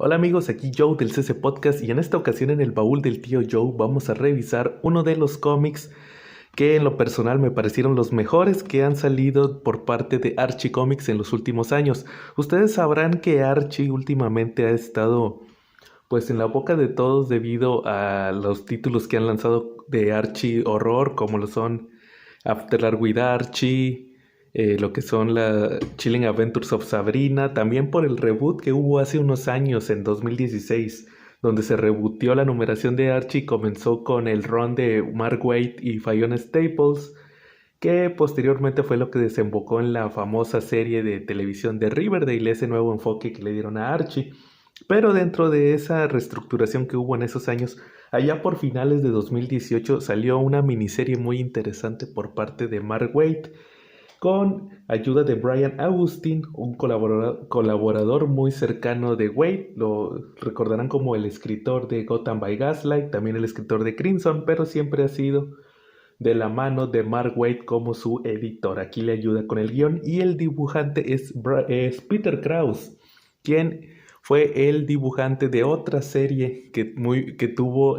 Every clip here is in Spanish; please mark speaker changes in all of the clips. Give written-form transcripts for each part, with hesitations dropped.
Speaker 1: Hola amigos, aquí Joe del CC Podcast y en esta ocasión en el baúl del tío Joe vamos a revisar uno de los cómics que en lo personal me parecieron los mejores que han salido por parte de Archie Comics en los últimos años. Ustedes sabrán que Archie últimamente ha estado pues en la boca de todos debido a los títulos que han lanzado de Archie Horror como lo son After with Archie, lo que son la Chilling Adventures of Sabrina, también por el reboot que hubo hace unos años en 2016, donde se rebooteó la numeración de Archie y comenzó con el run de Mark Waid y Fiona Staples, que posteriormente fue lo que desembocó en la famosa serie de televisión de Riverdale, ese nuevo enfoque que le dieron a Archie. Pero dentro de esa reestructuración que hubo en esos años, allá por finales de 2018 salió una miniserie muy interesante por parte de Mark Waid, con ayuda de Brian Augustine, un colaborador muy cercano de Waid. Lo recordarán como el escritor de Gotham by Gaslight, también el escritor de Crimson, pero siempre ha sido de la mano de Mark Waid como su editor. Aquí le ayuda con el guión y el dibujante es Peter Krause, quien fue el dibujante de otra serie que tuvo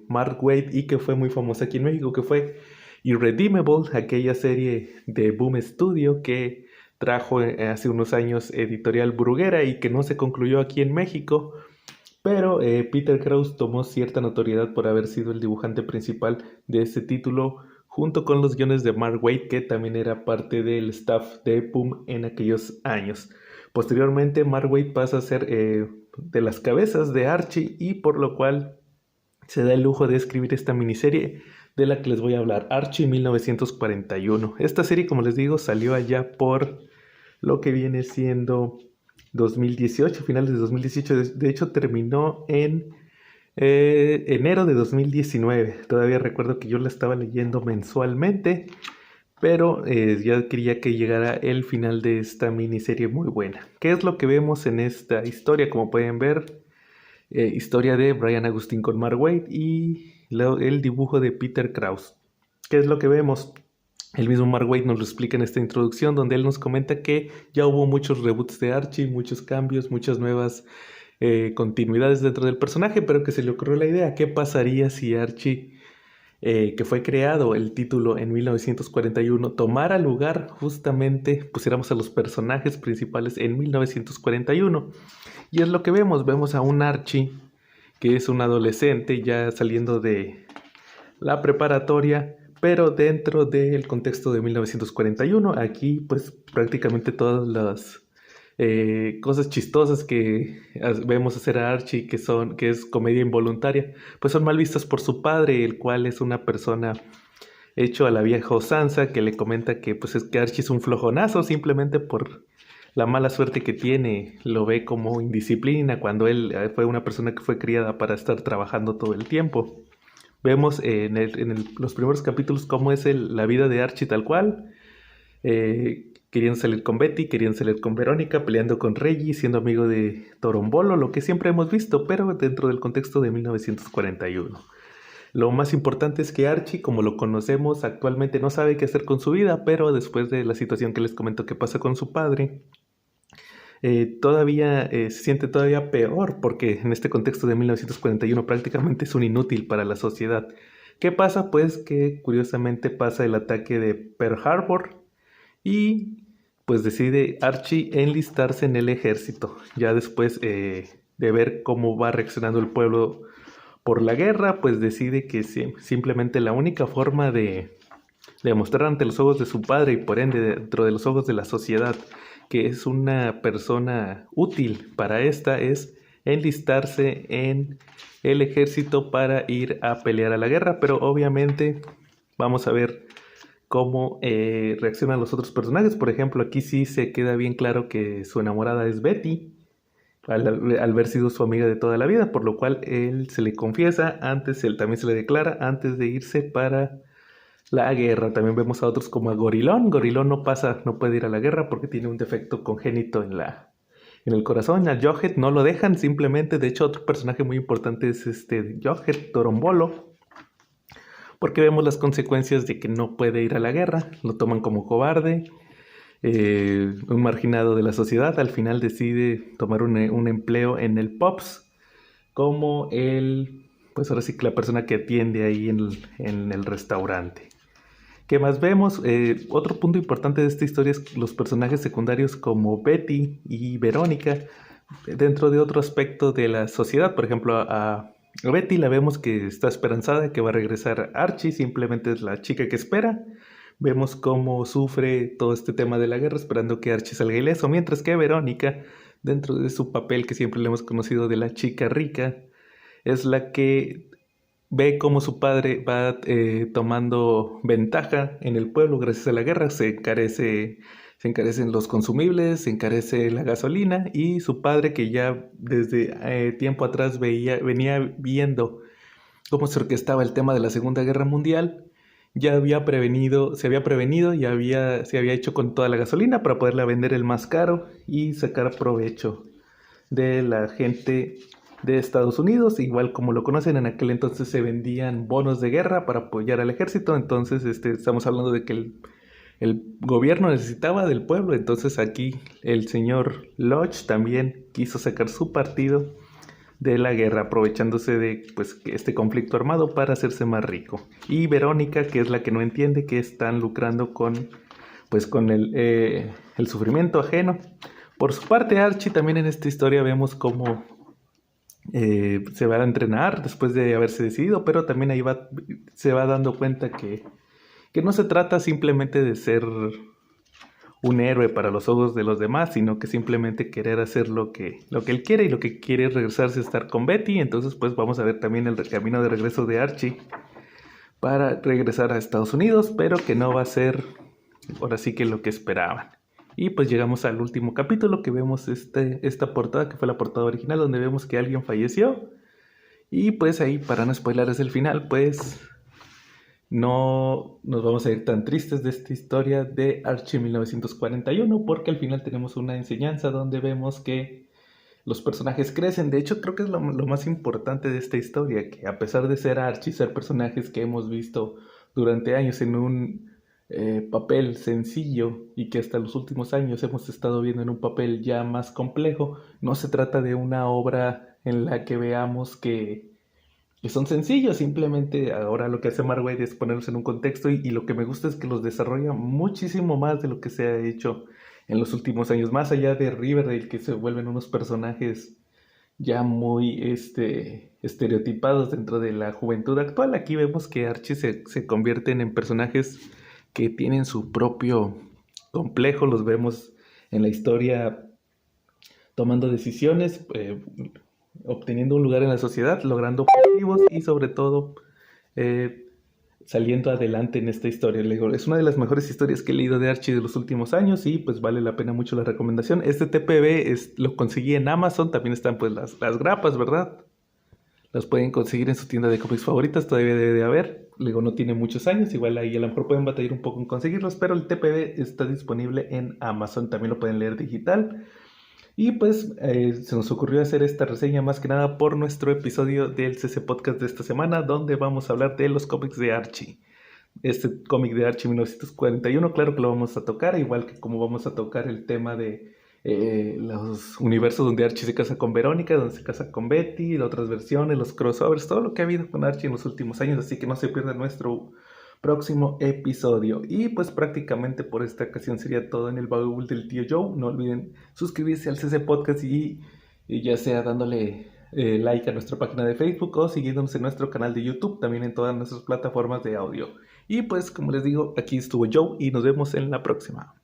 Speaker 1: Mark Waid y que fue muy famosa aquí en México, que fue Irredeemable, aquella serie de Boom Studio que trajo hace unos años Editorial Bruguera y que no se concluyó aquí en México. Pero Peter Krause tomó cierta notoriedad por haber sido el dibujante principal de ese título, junto con los guiones de Mark Waid, que también era parte del staff de Boom en aquellos años. Posteriormente, Mark Waid pasa a ser de las cabezas de Archie y por lo cual se da el lujo de escribir esta miniserie de la que les voy a hablar, Archie 1941. Esta serie, como les digo, salió allá por lo que viene siendo 2018, finales de 2018. De hecho, terminó en enero de 2019. Todavía recuerdo que yo la estaba leyendo mensualmente, pero ya quería que llegara el final de esta miniserie muy buena. ¿Qué es lo que vemos en esta historia? Como pueden ver, historia de Brian Augustine con Mark Waid y el dibujo de Peter Krause. ¿Qué es lo que vemos? El mismo Mark Waid nos lo explica en esta introducción, donde él nos comenta que ya hubo muchos reboots de Archie, muchos cambios, muchas nuevas continuidades dentro del personaje, pero que se le ocurrió la idea, ¿qué pasaría si Archie, que fue creado el título en 1941, tomara lugar justamente, pusiéramos a los personajes principales en 1941? Y es lo que vemos a un Archie que es un adolescente ya saliendo de la preparatoria, pero dentro del contexto de 1941, aquí pues prácticamente todas las cosas chistosas que vemos hacer a Archie, que es comedia involuntaria, pues son mal vistas por su padre, el cual es una persona hecho a la vieja usanza, que le comenta que pues es que Archie es un flojonazo simplemente por la mala suerte que tiene. Lo ve como indisciplina cuando él fue una persona que fue criada para estar trabajando todo el tiempo. Vemos los primeros capítulos cómo es la vida de Archie tal cual. Querían salir con Betty, querían salir con Verónica, peleando con Reggie, siendo amigo de Torombolo, lo que siempre hemos visto, pero dentro del contexto de 1941. Lo más importante es que Archie, como lo conocemos actualmente, no sabe qué hacer con su vida, pero después de la situación que les comento que pasa con su padre, todavía se siente todavía peor porque en este contexto de 1941 prácticamente es un inútil para la sociedad. ¿Qué pasa? Pues que curiosamente pasa el ataque de Pearl Harbor y pues decide Archie enlistarse en el ejército. Ya después de ver cómo va reaccionando el pueblo por la guerra, pues decide que simplemente la única forma de demostrar ante los ojos de su padre y por ende dentro de los ojos de la sociedad que es una persona útil para esta es enlistarse en el ejército para ir a pelear a la guerra. Pero obviamente vamos a ver cómo reaccionan los otros personajes. Por ejemplo, aquí sí se queda bien claro que su enamorada es Betty, al haber sido su amiga de toda la vida, por lo cual él se le confiesa antes, él también se le declara antes de irse para la guerra. También vemos a otros como a Gorilón. Gorilón no puede ir a la guerra porque tiene un defecto congénito en el corazón. A Jughead no lo dejan simplemente. De hecho, otro personaje muy importante es Jughead, Torombolo, porque vemos las consecuencias de que no puede ir a la guerra. Lo toman como cobarde. un marginado de la sociedad, al final decide tomar un empleo en el Pops como pues ahora sí que la persona que atiende ahí en el restaurante. ¿Qué más vemos? Otro punto importante de esta historia es que los personajes secundarios como Betty y Verónica, dentro de otro aspecto de la sociedad, por ejemplo, a Betty la vemos que está esperanzada que va a regresar Archie, simplemente es la chica que espera. Vemos cómo sufre todo este tema de la guerra esperando que Archie salga ileso, mientras que Verónica, dentro de su papel que siempre le hemos conocido de la chica rica, es la que ve cómo su padre va tomando ventaja en el pueblo gracias a la guerra, se encarecen los consumibles, se encarece la gasolina y su padre que ya desde tiempo atrás venía viendo cómo se orquestaba el tema de la Segunda Guerra Mundial, se había prevenido y se había hecho con toda la gasolina para poderla vender el más caro y sacar provecho de la gente de Estados Unidos. Igual como lo conocen, en aquel entonces se vendían bonos de guerra para apoyar al ejército, entonces estamos hablando de que el gobierno necesitaba del pueblo, entonces aquí el señor Lodge también quiso sacar su partido de la guerra, aprovechándose de pues, este conflicto armado para hacerse más rico. Y Verónica, que es la que no entiende que están lucrando con el sufrimiento ajeno. Por su parte, Archie también en esta historia vemos cómo se va a entrenar después de haberse decidido, pero también ahí se va dando cuenta que no se trata simplemente de ser un héroe para los ojos de los demás, sino que simplemente querer hacer lo que él quiere, y lo que quiere es regresarse a estar con Betty. Entonces pues vamos a ver también el camino de regreso de Archie para regresar a Estados Unidos, pero que no va a ser ahora sí que lo que esperaban. Y pues llegamos al último capítulo, que vemos esta portada, que fue la portada original, donde vemos que alguien falleció. Y pues ahí, para no spoilerles el final, pues no nos vamos a ir tan tristes de esta historia de Archie 1941, porque al final tenemos una enseñanza donde vemos que los personajes crecen. De hecho, creo que es lo más importante de esta historia, que a pesar de ser Archie, ser personajes que hemos visto durante años en un papel sencillo y que hasta los últimos años hemos estado viendo en un papel ya más complejo, no se trata de una obra en la que veamos que son sencillos. Simplemente ahora lo que hace Marvel es ponerlos en un contexto, y lo que me gusta es que los desarrolla muchísimo más de lo que se ha hecho en los últimos años, más allá de Riverdale, que se vuelven unos personajes ya muy estereotipados dentro de la juventud actual. Aquí vemos que Archie se convierten en personajes que tienen su propio complejo, los vemos en la historia tomando decisiones, obteniendo un lugar en la sociedad, logrando objetivos y sobre todo saliendo adelante en esta historia. Es una de las mejores historias que he leído de Archie de los últimos años, y pues vale la pena mucho la recomendación. Este TPB lo conseguí en Amazon, también están pues las grapas, ¿verdad? Las pueden conseguir en su tienda de cómics favoritas, todavía debe de haber. Luego no tiene muchos años, igual ahí a lo mejor pueden batallar un poco en conseguirlos, pero el TPB está disponible en Amazon, también lo pueden leer digital. Y pues se nos ocurrió hacer esta reseña más que nada por nuestro episodio del CC Podcast de esta semana, donde vamos a hablar de los cómics de Archie. Este cómic de Archie 1941, claro que lo vamos a tocar, igual que como vamos a tocar el tema de los universos donde Archie se casa con Verónica, donde se casa con Betty, las otras versiones, los crossovers, todo lo que ha habido con Archie en los últimos años, así que no se pierdan nuestro próximo episodio. Y pues prácticamente por esta ocasión sería todo en el baúl del tío Joe. No olviden suscribirse al CC Podcast y ya sea dándole like a nuestra página de Facebook o siguiéndonos en nuestro canal de YouTube, también en todas nuestras plataformas de audio. Y pues como les digo, aquí estuvo Joe y nos vemos en la próxima.